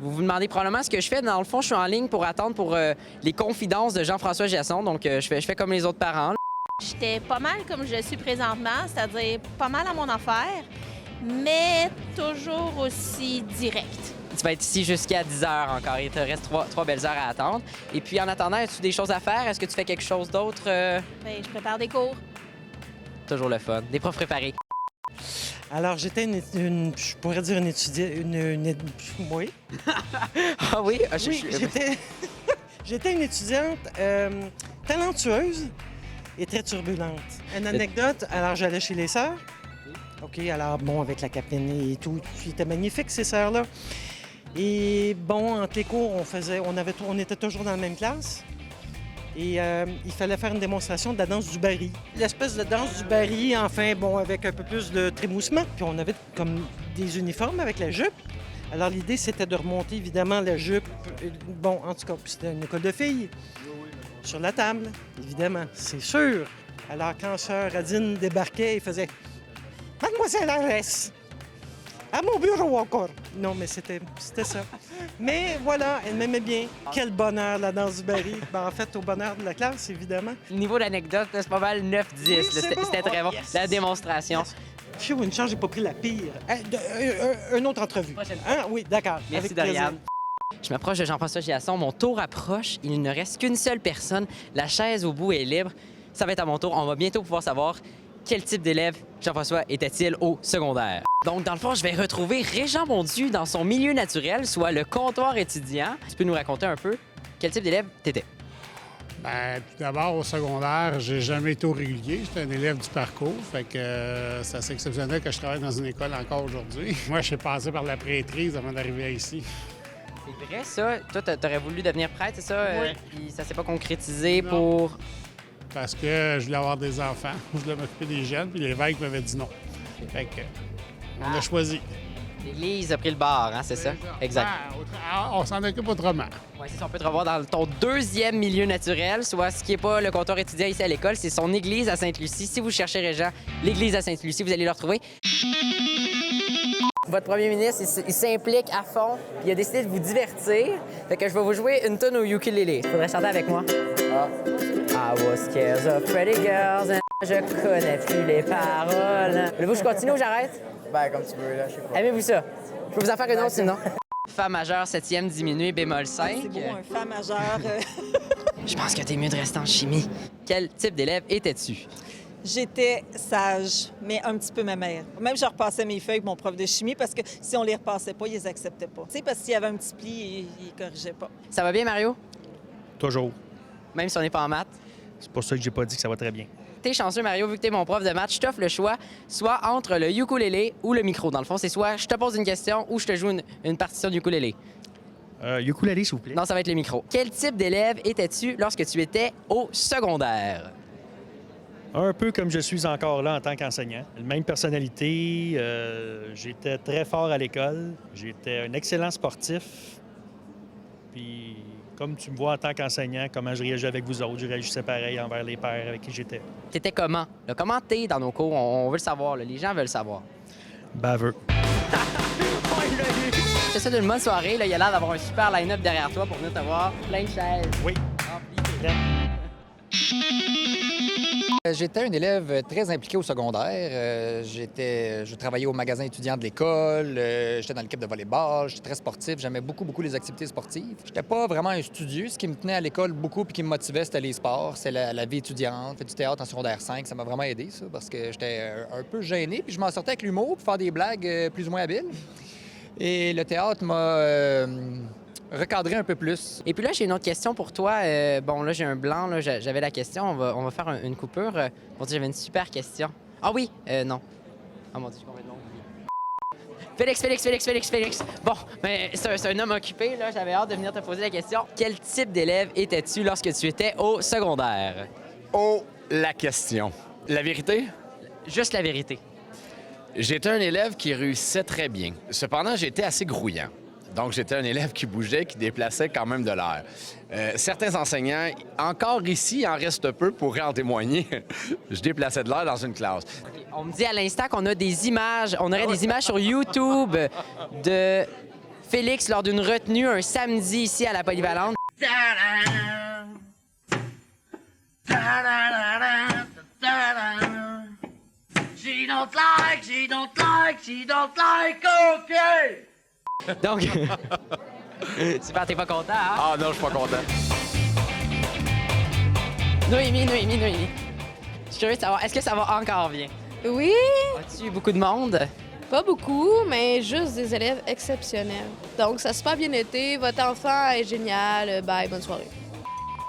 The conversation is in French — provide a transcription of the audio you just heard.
Vous vous demandez probablement ce que je fais. Dans le fond, je suis en ligne pour attendre pour les confidences de Jean-François Giasson. Donc, je fais comme les autres parents, là. J'étais pas mal comme je suis présentement, c'est-à-dire pas mal à mon affaire, mais toujours aussi direct. Tu vas être ici jusqu'à 10 heures encore. Il te reste trois belles heures à attendre. Et puis, en attendant, as-tu des choses à faire? Est-ce que tu fais quelque chose d'autre? Bien, je prépare des cours. Toujours le fun. Des profs préparés. Alors, j'étais je pourrais dire une étudiante, oui. Ah oui? Ah, Oui, j'étais une étudiante talentueuse et très turbulente. Une anecdote, alors j'allais chez les sœurs. OK, alors bon, avec la capitaine et tout, c'était magnifique ces sœurs-là. Et bon, entre les cours, on était toujours dans la même classe. Et il fallait faire une démonstration de la danse du baril. L'espèce de danse du baril, enfin, bon, avec un peu plus de trémoussement. Puis on avait comme des uniformes avec la jupe. Alors l'idée, c'était de remonter, évidemment, la jupe. Bon, en tout cas, puis c'était une école de filles. Sur la table, évidemment, c'est sûr. Alors quand sœur Adine débarquait, il faisait « Mademoiselle Arès, à mon bureau encore. » Non, mais c'était ça. Mais voilà, elle m'aimait bien. Quel bonheur, la danse du baril. Ben, en fait, au bonheur de la classe, évidemment. Niveau d'anecdote, c'est pas mal 9-10. Oui, là. c'est bon. C'était très bon. Yes. La démonstration. Yes. Phew, une chance, j'ai pas pris la pire. Une autre entrevue. Prochaine Hein? Oui, d'accord. Merci, Avec plaisir. Doriane. Je m'approche de Jean-François Giasson. Mon tour approche. Il ne reste qu'une seule personne. La chaise au bout est libre. Ça va être à mon tour. On va bientôt pouvoir savoir quel type d'élève Jean-François était-il au secondaire. Donc, dans le fond, je vais retrouver Régent Bondu dans son milieu naturel, soit le comptoir étudiant. Tu peux nous raconter un peu quel type d'élève t'étais? Bien, tout d'abord, au secondaire, j'ai jamais été au régulier. J'étais un élève du parcours, fait que c'est assez exceptionnel que je travaille dans une école encore aujourd'hui. Moi, je suis passé par la prêtrise avant d'arriver ici. C'est vrai, ça? Toi, t'aurais voulu devenir prêtre, c'est ça? Oui. Puis ça s'est pas concrétisé Non. pour... Parce que je voulais avoir des enfants, je voulais m'occuper des jeunes, puis l'évêque m'avait dit non. Fait que on a choisi. L'Église a pris le bar, hein, c'est ça? Exact. On s'en occupe autrement. Ouais, c'est ça, on peut te revoir dans ton deuxième milieu naturel, soit ce qui n'est pas le comptoir étudiant ici à l'école, c'est son église à Sainte-Lucie. Si vous cherchez Régent, l'église à Sainte-Lucie, vous allez le retrouver. Votre premier ministre, il s'implique à fond, puis il a décidé de vous divertir. Fait que je vais vous jouer une tonne au ukulélé. Il faudrait chanter avec moi. I was scared of pretty girls and je connais plus les paroles. Voulez-vous que je continue ou j'arrête? Ben, comme tu veux, là, je sais pas. Aimez-vous ça? Je peux vous en faire une autre sinon. Fa majeur, septième diminué, bémol 5. C'est beau, un fa majeur. Je pense que t'es mieux de rester en chimie. Quel type d'élève étais-tu? J'étais sage, mais un petit peu ma mère. Même je repassais mes feuilles avec mon prof de chimie parce que si on les repassait pas, ils les acceptaient pas. Tu sais, parce qu'il y avait un petit pli, ils corrigeaient pas. Ça va bien, Mario? Toujours. Même si on n'est pas en maths? C'est pour ça que j'ai pas dit que ça va très bien. T'es chanceux, Mario, vu que t'es mon prof de maths, je t'offre le choix, soit entre le ukulélé ou le micro. Dans le fond, c'est soit je te pose une question ou je te joue une partition de ukulélé. Ukulélé, s'il vous plaît. Non, ça va être le micro. Quel type d'élève étais-tu lorsque tu étais au secondaire? Un peu comme je suis encore là en tant qu'enseignant. Même personnalité, j'étais très fort à l'école, j'étais un excellent sportif. Puis, comme tu me vois en tant qu'enseignant, comment je réagis avec vous autres, je réagissais pareil envers les pairs avec qui j'étais. T'étais comment? Là, comment t'es dans nos cours? On veut le savoir, là. Les gens veulent savoir. Baveux. Je te souhaite une bonne soirée. Là. Il y a l'air d'avoir un super line-up derrière toi pour venir te voir. Plein de chaises. Oui. J'étais un élève très impliqué au secondaire. Je travaillais au magasin étudiant de l'école. J'étais dans l'équipe de volley-ball. J'étais très sportif. J'aimais beaucoup les activités sportives. J'étais pas vraiment un studieux. Ce qui me tenait à l'école beaucoup puis qui me motivait, c'était les sports. C'est la vie étudiante. Fait du théâtre en secondaire 5. Ça m'a vraiment aidé, ça, parce que j'étais un peu gêné. Puis je m'en sortais avec l'humour pour faire des blagues plus ou moins habiles. Et le théâtre m'a recadrer un peu plus. Et puis là, j'ai une autre question pour toi. Bon, là, j'ai un blanc. Là, j'avais la question. On va faire une coupure. Bon, j'avais une super question. Ah oui! Non. Ah mon Dieu, j'ai complètement oublié. Félix. Bon, ben, c'est un homme occupé. Là, j'avais hâte de venir te poser la question. Quel type d'élève étais-tu lorsque tu étais au secondaire? Oh, la question. La vérité? Juste la vérité. J'étais un élève qui réussissait très bien. Cependant, j'étais assez grouillant. Donc, j'étais un élève qui bougeait, qui déplaçait quand même de l'air. Certains enseignants, encore ici, il en reste peu, pourraient en témoigner. Je déplaçais de l'air dans une classe. On me dit à l'instant qu'on a des images, on aurait des images sur YouTube de Félix lors d'une retenue un samedi ici à la Polyvalente. She don't like, okay! Donc, super, t'es pas content, hein? Ah non, je suis pas content. Noémie. Je suis curieux de savoir, est-ce que ça va encore bien? Oui, As-tu eu beaucoup de monde? pas beaucoup, mais juste des élèves exceptionnels. Donc, ça a super bien été. Votre enfant est génial. Bye, bonne soirée.